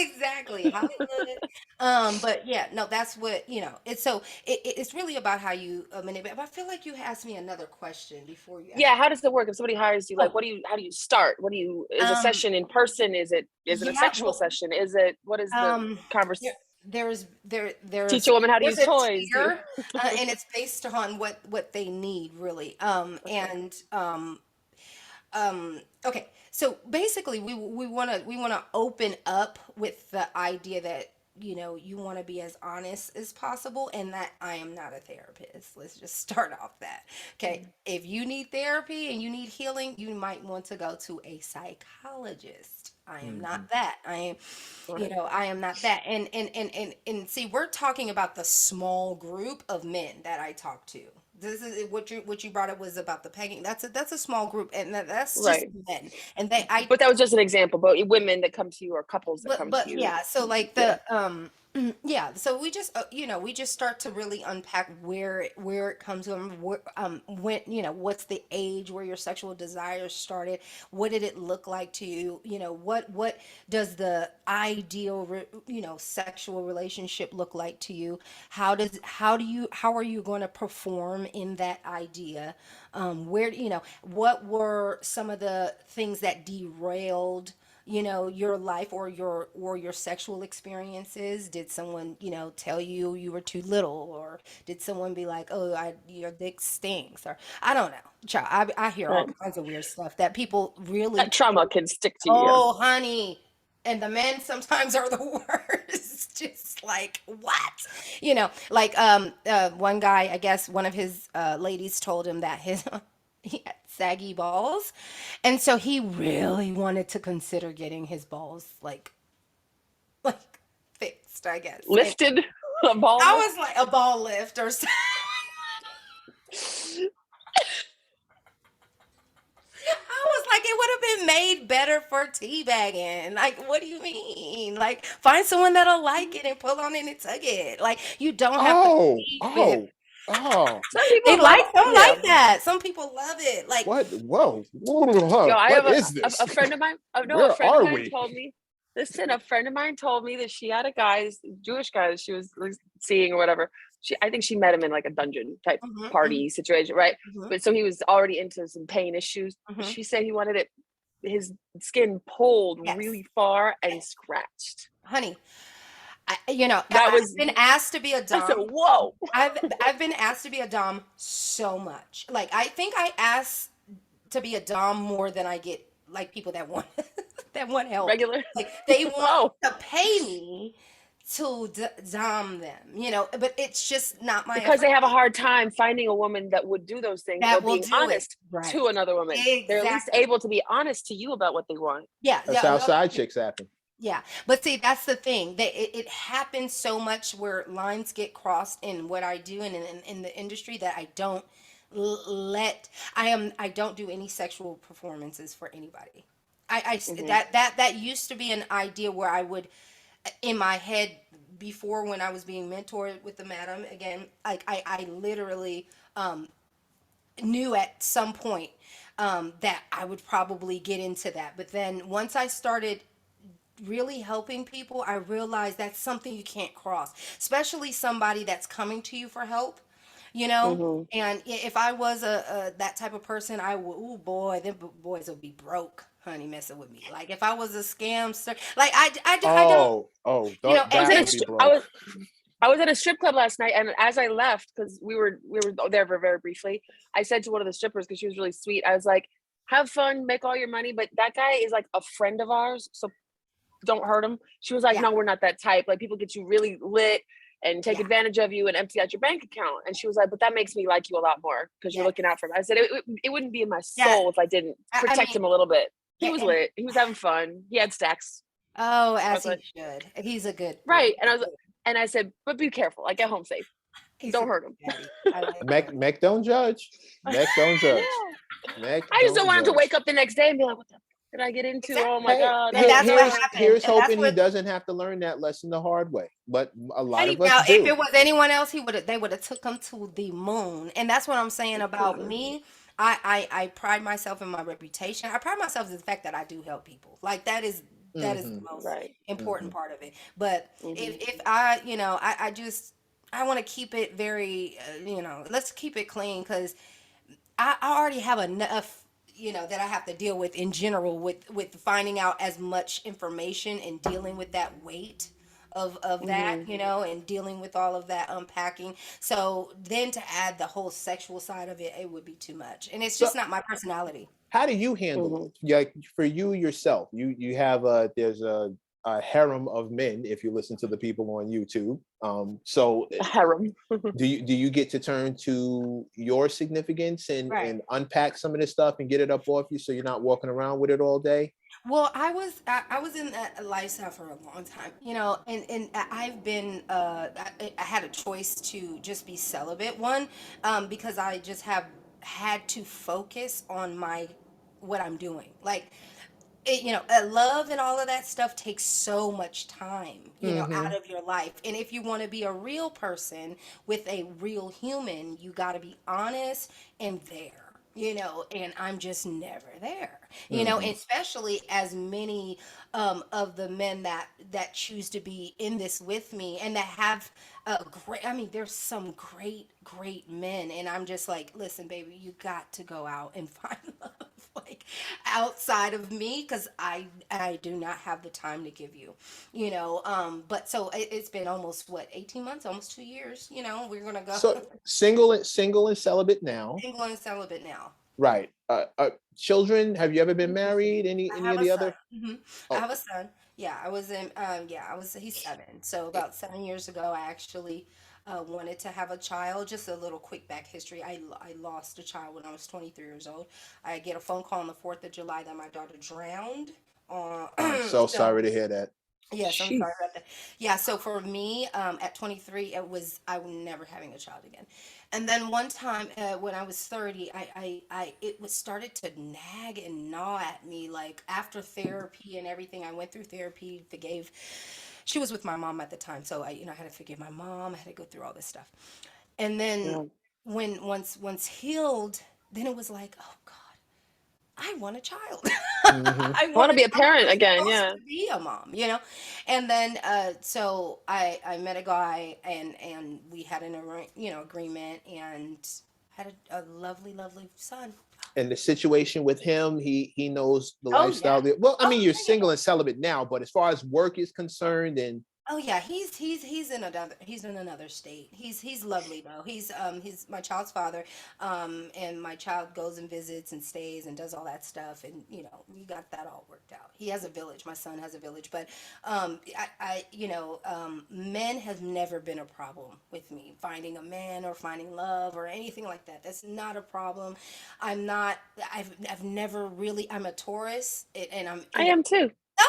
Exactly, Hollywood. But yeah, no, that's what, it's so it's really about how you manipulate. But I feel like you asked me another question before you asked.
Yeah, how does it work if somebody hires you? Like,
Oh,
how do you start? Is a
um,
session in person? Is it a
yeah,
sexual
well,
session? What is the
um, there,
converse? Teach
there's
a woman how to
there's
use
a
toys. Do you?
tier, and it's based on what they need really.
Okay.
Okay, so basically we want to open up with the idea that you want to be as honest as possible, and that I am not a therapist. Let's just start off that. Okay, if you need therapy and you need healing, you might want to go to a psychologist. I am not
Mhm.
that. I am,
Right.
I am not that. And see, we're talking about the small group of men that I talk to. This is what you brought up was about the pegging. That's a small group, and that's just
Right.
men. And they I
But that was just an example. But women that come to you or couples that come to
but
you.
yeah, so like
Yeah.
yeah, so we just start to really unpack where it comes from, when, what's the age where your sexual desires started, what did it look like to you, what does the ideal sexual relationship look like to you, how are you going to perform in that idea, where, what were some of the things that derailed your life or your sexual experiences. Did someone tell you were too little, or did someone be like, oh, your dick stinks, or I don't know. Child, I hear all
Right.
kinds of weird stuff that people really
That trauma can stick to you. Yeah.
oh honey, and the men sometimes are the worst. Just like what, like one guy, I guess one of his ladies told him that his he had saggy balls, and so he really wanted to consider getting his balls like fixed, I guess. And
Lifted a ball
I
lift.
was like a ball lift or something. I was like, it would have been made better for teabagging. Like, what do you mean? Like, find someone that'll like it and pull on it and tug it. Like, you don't have to
Oh,
plead with.
oh, oh.
Some
They
people love.
like some
Yeah.
like that. Some people love it. Like,
What? Whoa.
Yo, I
What
have
is
a
this?
friend of mine. Oh no, a
Where
friend of
are
mine
we?
told me. Listen, a friend of mine told me that she had a guy, this Jewish guy that she was seeing or whatever. I think she met him in like a dungeon type
mhm, mhm,
party situation, right?
mhm,
But so he was already into some pain issues.
mhm.
She said he wanted his skin pulled
Yes,
really far and
yes,
scratched.
honey.
That
I've
was.
been asked to be a
I said,
dom.
whoa.
I've been asked to be a dom so much. Like, I think I ask to be a dom more than I get like people that want that want help.
Regular.
Like, they want
Oh,
to pay me to dom them, but it's just not my
because they have a
affinity.
hard time finding a woman that would do those things or
That will
being
do it.
honest
Right.
to another woman. They're at least
Exactly.
able to be honest to you about what they want.
Yeah,
That's
yeah,
how
no,
side chicks happen.
yeah. But see, that's the thing. It happens so much where lines get crossed in what I do and in the industry that I don't let I don't do any sexual performances for anybody.
Hmm.
That used to be an idea where I would, in my head, before, when I was being mentored with the madam again, like I literally knew at some point that I would probably get into that. But then once I started really helping people, I realized that's something you can't cross, especially somebody that's coming to you for help, you know.
Hmm.
And if I was a that type of person, I would. Oh boy, them boys would be broke, honey, messing with me. Like, if I was a scamster, like I don't,
Oh, oh,
I was
that
at
would be
I
broke.
was at a strip club last night, and as I left, because we were there for very briefly, I said to one of the strippers, because she was really sweet, I was like, "Have fun, make all your money, but that guy is like a friend of ours, so don't hurt him." She was like,
yeah,
"No, we're not that type. Like, people get you really lit and take
yeah,
advantage of you and empty out your bank account." And she was like, "But that makes me like you a lot more because you're
yes,
looking out for me." I said, it wouldn't be in my
yeah.
soul if I didn't
I
protect
mean,
him a little bit. He was
and
lit. He was having fun. He had stacks.
oh,
I
as
was like,
he should. He's a good boy.
right. And I said, "But be careful. Like, get home safe.
He's a
Don't
good
hurt him."
daddy. I like him.
Mech don't judge. Mech don't judge.
Yeah.
Mech
I just don't
don't
want him to wake
judge.
up the next day and be like, "What the did I get into? Oh my
Exactly.
Hey,
God,
And
that
that's what
sucked."
happens.
here's
And that's
hoping he
what
doesn't have to learn that lesson the hard way. But a lot of us
now, if
do.
it was anyone else, they would have took him to the moon. And that's what I'm saying about me. I pride myself in my reputation. I pride myself in the fact that I do help people. Like, that is That is the most
Right.
important part of it. But
Mm-hmm.
if I, I want to keep it very, let's keep it clean because I already have enough, that I have to deal with in general with finding out as much information and dealing with that weight of that,
Mm-hmm.
and dealing with all of that unpacking. So then to add the whole sexual side of it, it would be too much. And it's
So
just not my personality.
how do you handle
Mm-hmm.
it? Like for you yourself, you have there's a harem of men if you listen to the people on YouTube. So
Harem.
do you get to turn to your significance
Right.
and unpack some of this stuff and get it up off you so you're not walking around with it all day?
Well, I was in that lifestyle for a long time, and I've been I had a choice to just be celibate one, because I just have had to focus on my what I'm doing. Like love and all of that stuff takes so much time,
Mm-hmm.
out of your life. And if you want to be a real person with a real human, you got to be honest and there. And I'm just never there.
Mm-hmm.
And especially as many of the men that choose to be in this with me and that have a great. I mean, there's some great men, and I'm just like, listen, baby, you got to go out and find love. Like outside of me because I do not have the time to give you, but so it's been almost what 18 months, almost 2 years, we're gonna go
So single and celibate now,
single and celibate now.
right? Children? Have you ever been married?
I
Any
have
of
a
the
son.
other?
I
Oh,
have a son. Yeah, I was in. Yeah, I was. He's 7. So about 7 years ago, I actually wanted to have a child. Just a little quick back history. I lost a child when I was 23 years old. I get a phone call on the 4th of July that my daughter drowned.
I'm so
So
sorry to hear that.
yes, I'm
Jeez.
sorry about that. Yeah, so for me, at 23, I was never having a child again. And then one time, when I was 30, it was started to nag and gnaw at me. Like after therapy and everything, I went through therapy, forgave. She was with my mom at the time, so I had to forgive my mom. I had to go through all this stuff. And then
Yeah.
when once healed, then it was like, oh God. I want a child.
Mm-hmm.
I
I want
want
to
a
be a
child.
parent
I'm
again.
supposed
Yeah.
to be a mom. And then so I met a guy and we had an agreement and had a lovely son.
And the situation with him, he knows the
Oh yeah.
lifestyle. Well, I mean,
Oh
you're
yeah,
single and celibate now, but as far as work is concerned, and
Oh yeah, he's in another state. He's lovely though. He's my child's father, and my child goes and visits and stays and does all that stuff, and we got that all worked out. He has a village. My son has a village, but men have never been a problem with me finding a man or finding love or anything like that. That's not a problem. I'm not. I've never really. I'm a Taurus, and I'm
I am too.
Oh,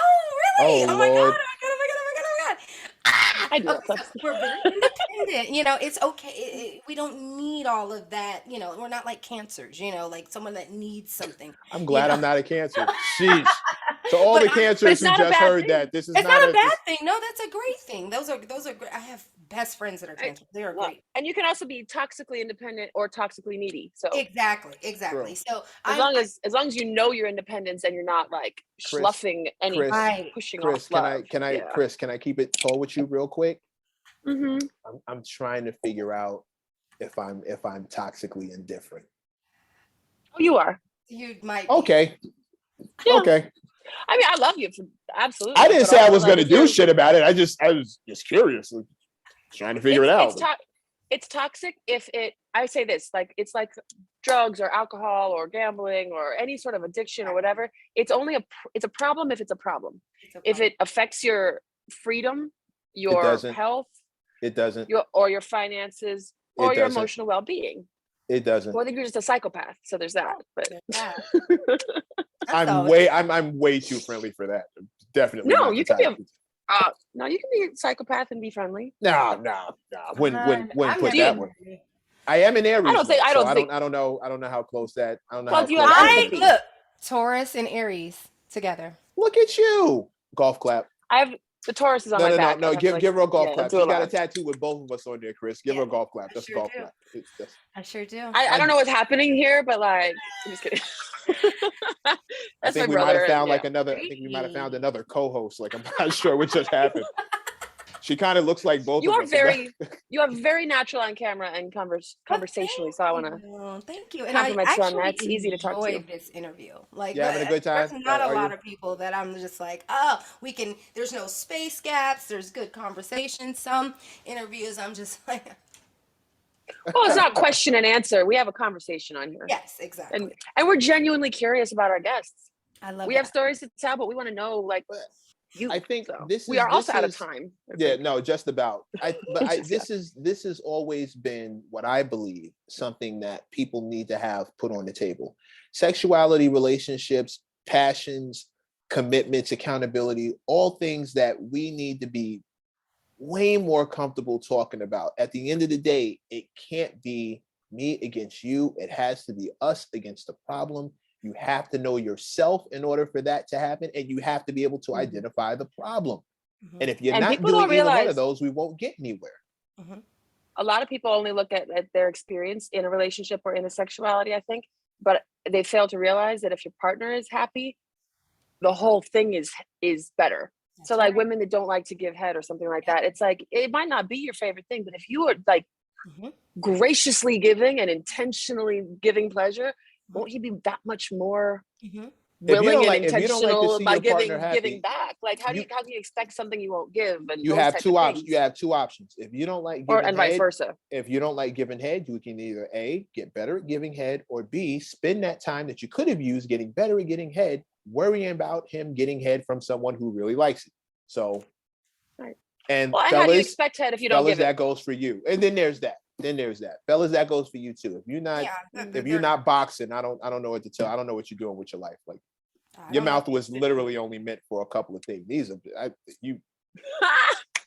oh
really? Oh my God!
Lord,
Oh my God! Oh my God! Oh my God! Oh my God! Ah!
I do
Okay,
that
so
stuff.
we're very independent. It's okay. We don't need all of that. We're not like cancers. Like someone that needs something.
I'm
You
glad
know.
I'm not a cancer. Sheesh. To all
But
the
But
cancers
it's
who
not a
just
bad
heard
thing.
that, this is
it's
not
not a
a
bad
this.
thing. No, that's a great thing. Those are great. I have best friends that are
I,
cancers. They are
well,
great.
and you can also be toxically independent or toxically needy. So
Exactly.
True.
So
as
I'm
long as as long as you know your independence and you're not like
Chris,
schluffing any
Chris,
right.
pushing off
Chris,
love. Yeah.
Chris, can I keep it tall with you real quick?
Mm-hmm.
I'm trying to figure out if I'm toxically indifferent.
Oh, you are.
You might be.
Okay,
Yeah.
okay.
I mean, I love you for
I
absolutely,
didn't
but
say I
also
was
like
gonna
if
do
you're,
shit about it. I was just curious, trying to figure it
it's
out.
it's to, it's toxic if it. I say this like it's like drugs or alcohol or gambling or any sort of addiction or whatever. It's a problem if it's a problem.
It's a
If
problem.
it affects your freedom,
It
your
doesn't.
health,
It doesn't.
your finances,
It
or your
doesn't.
emotional well-being.
It doesn't.
Well, I think you're just a psychopath. So there's that.
Oh,
But
there's that. That's all.
I'm way too friendly for that. Definitely
no,
not the
you can be
type.
no, you can be a psychopath and be friendly.
No. When
I'm
put
never.
Do
that
you?
one. I am an
I
Aries
don't think.
though,
I
so
don't think.
I don't know how close that. I don't know
Well,
how
do you have
close that
I
is.
empathy?
look Taurus and Aries together.
Look at you. Golf clap.
I have the Taurus is on
No,
my
no, no,
back.
no.
I have to like,
Give her a golf
yeah,
clap.
do a
She's got a
lot.
tattoo with both of us on there, Chris. Give her
Yeah,
a golf clap.
I
That's a
sure
golf
do.
clap. That's
I sure do.
I don't know what's happening here, but like, I'm just kidding.
I
That's my
think we might have
brother.
found
Yeah.
like another. I think we might have found another co-host. Like I'm not sure what just happened. She kind of looks like both
You
of
are
us.
you are very natural on camera and conversationally. So I want to
Thank you. And I
compliment you on that.
actually
It's easy to talk to you.
enjoyed this interview. Like,
You having a good time?
there's not a
Are
lot
you?
of people that I'm just like, oh, we can, there's no space gaps, there's good conversation. Some interviews, I'm just like,
Well, it's not question and answer. We have a conversation on here.
yes, exactly.
And we're genuinely curious about our guests.
I love
We have stories to tell, but we want to know like you.
I think
So
this is.
we are also
this
out of
is-
time.
Yeah, no, just about.
Just,
This has always been what I believe something that people need to have put on the table. Sexuality, relationships, passions, commitments, accountability, all things that we need to be way more comfortable talking about. At the end of the day, it can't be me against you. It has to be us against the problem. You have to know yourself in order for that to happen, and you have to be able to identify the problem. And if you're
And
not
people
doing
don't
either one
realize-
of those, we won't get anywhere.
a lot of people only look at their experience in a relationship or in a sexuality, I think, but they fail to realize that if your partner is happy, the whole thing is better. So like women that don't like to give head or something like that, it's like, it might not be your favorite thing, but if you are like graciously giving and intentionally giving pleasure, won't he be that much more willing and intentional about giving back? Like how can you expect something you won't give? And
You have two options. You have two options. If you don't like giving
and vice versa.
If you don't like giving head, you can either A, get better at giving head, or B, spend that time that you could have used getting better at getting head, worrying about him getting head from someone who really likes it. So, and
well,
fellas,
how do you expect head if you don't give it?
That goes for you. And then there's that. Fellas, that goes for you too. If you're not boxing, I don't know what to tell. I don't know what you're doing with your life. Like your mouth was literally only meant for a couple of things. These are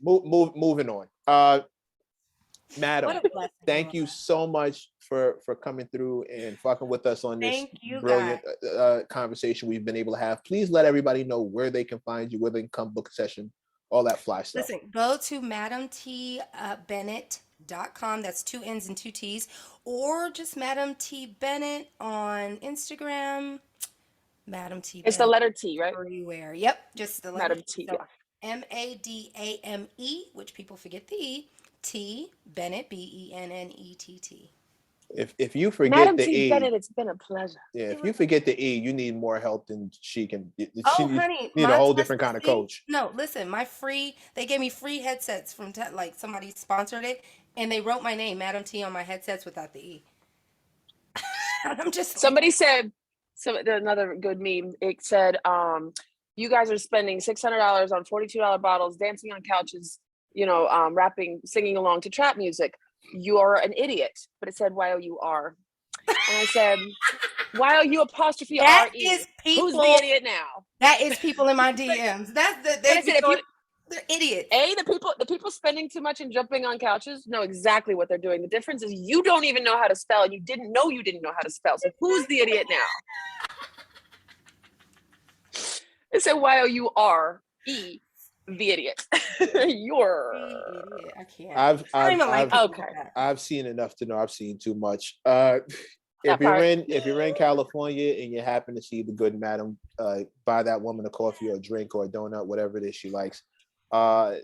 moving on. Madam, thank you so much for coming through and fucking with us on this brilliant conversation we've been able to have. Please let everybody know where they can find you, where they can come book a session, all that fly stuff.
Listen, go to madamtbennet.com. That's 2 N's and 2 T's, or just Madam T Bennett on Instagram. Madam T.
It's the letter T, right?
Everywhere. Yep, just the letter
Madam T.
So, MADAME, which people forget the E. T Bennett, BENNETT.
If you forget
Madam
the
T.
E,
Bennett, it's been a pleasure.
Yeah, if you forget the E, you need more help than she can.
Honey,
need a whole different kind of coach.
No, listen, they gave me free headsets from like somebody sponsored it, and they wrote my name, Madam T, on my headsets without the E. I'm just
somebody said, another good meme. It said, you guys are spending $600 on $42 bottles, dancing on couches, rapping, singing along to trap music. You're an idiot. But it said YOUR. And I said, YOU apostrophe
that
RE.
is people.
Who's the idiot now?
That is people in my DMs. They're idiots.
The people spending too much and jumping on couches know exactly what they're doing. The difference is you don't even know how to spell, and you didn't know how to spell. So who's the idiot now? It said YOURE, the idiot. You're.
I can't.
I've seen enough to know I've seen too much. If you're in California and you happen to see the good madam, buy that woman a coffee or a drink or a donut, whatever it is she likes.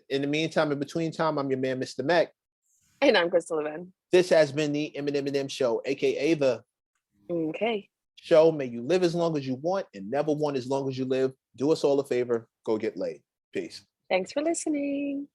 In the meantime, in between time, I'm your man, Mr. Mac.
And I'm Crystal Levin.
This has been the M+M+M show, aka the show. May you live as long as you want and never want as long as you live. Do us all a favor. Go get laid. Peace.
Thanks for listening.